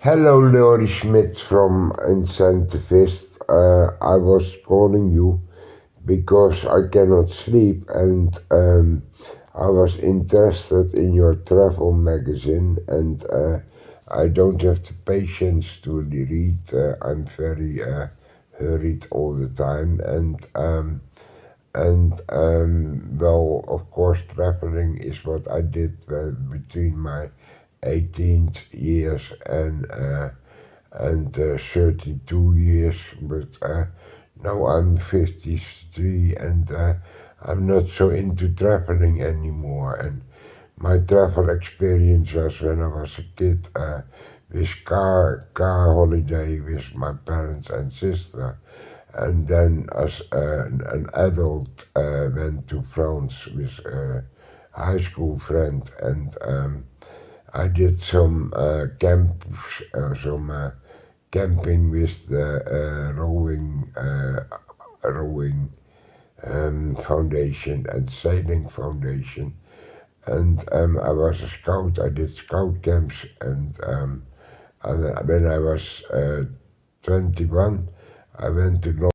Hello, Laurie Schmidt from Incentivist. I was calling you because I cannot sleep and I was interested in your travel magazine and I don't have the patience to read. I'm very hurried all the time well, of course, traveling is what I did between my 18th years and 32 years, but now I'm 53 and I'm not so into traveling anymore. And my travel experience was when I was a kid with car holiday with my parents and sister. And then as an adult went to France with a high school friend and I did some camping with the rowing foundation and sailing foundation. And I was a scout. I did scout camps, and when I was 21, I went to